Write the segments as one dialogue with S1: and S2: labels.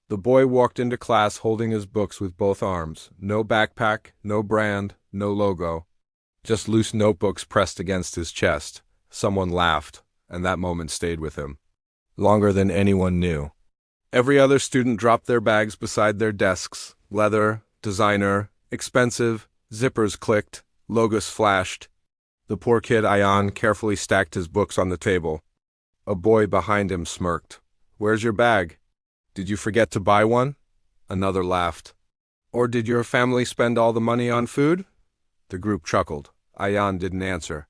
S1: The boy walked into class holding his books with both arms. No backpack, no brand, no logo. Just loose notebooks pressed against his chest. Someone laughed, and that moment stayed with him. Longer than anyone knew. Every other student dropped their bags beside their desks. Leather, designer, expensive, zippers clicked, logos flashed. The poor kid Ayaan carefully stacked his books on the table. A boy behind him smirked. "Where's your bag? Did you forget to buy one?" Another laughed. "Or did your family spend all the money on food?" The group chuckled. Ayaan didn't answer.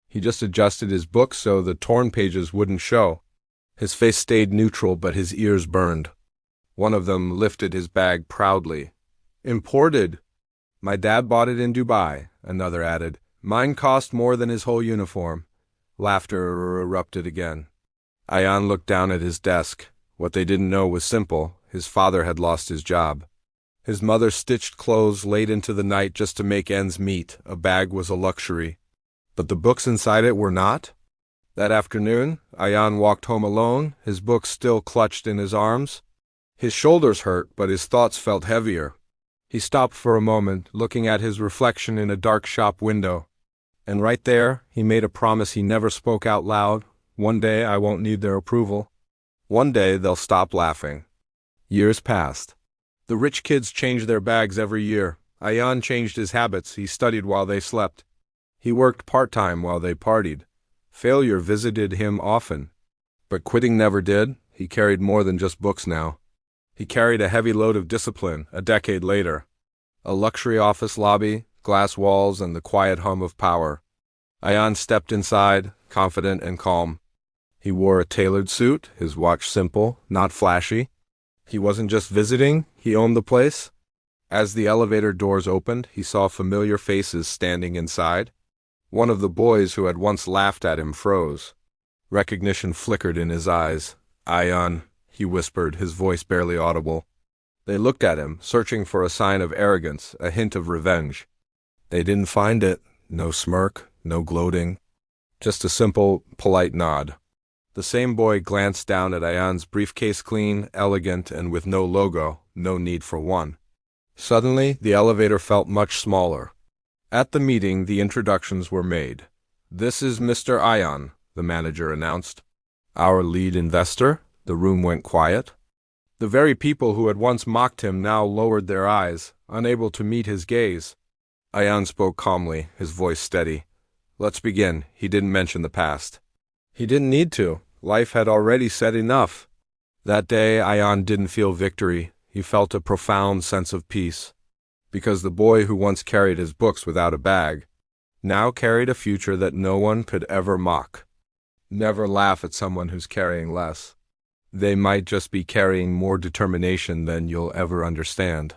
S1: He just adjusted his book so the torn pages wouldn't show. His face stayed neutral, but his ears burned. One of them lifted his bag proudly. "Imported. My dad bought it in Dubai," another added. "Mine cost more than his whole uniform." Laughter erupted again. Ayaan looked down at his desk. What they didn't know was simple. His father had lost his job. His mother stitched clothes late into the night just to make ends meet. A bag was a luxury. But the books inside it were not. That afternoon, Ayaan walked home alone, his books still clutched in his arms. His shoulders hurt, but his thoughts felt heavier. He stopped for a moment, looking at his reflection in a dark shop window. And right there, he made a promise he never spoke out loud. One day I won't need their approval. One day they'll stop laughing. Years passed. The rich kids changed their bags every year. Ayaan changed his habits. He studied while they slept. He worked part-time while they partied. Failure visited him often. But quitting never did. He carried more than just books now. He carried a heavy load of discipline, a decade later. A luxury office lobby, glass walls, and the quiet hum of power. Ayaan stepped inside, confident and calm. He wore a tailored suit, his watch simple, not flashy. He wasn't just visiting, he owned the place. As the elevator doors opened, he saw familiar faces standing inside. One of the boys who had once laughed at him froze. Recognition flickered in his eyes. "Ayaan," he whispered, his voice barely audible. They looked at him, searching for a sign of arrogance, a hint of revenge. They didn't find it. No smirk, no gloating. Just a simple, polite nod. The same boy glanced down at Ayaan's briefcase, clean, elegant, and with no logo, no need for one. Suddenly, the elevator felt much smaller. At the meeting, the introductions were made. "This is Mr. Ayaan," the manager announced. "Our lead investor." The room went quiet. The very people who had once mocked him now lowered their eyes, unable to meet his gaze. Ayaan spoke calmly, his voice steady. "Let's begin." He didn't mention the past. He didn't need to. Life had already said enough. That day, Ayaan didn't feel victory. He felt a profound sense of peace. Because the boy who once carried his books without a bag now carried a future that no one could ever mock. Never laugh at someone who's carrying less. They might just be carrying more determination than you'll ever understand.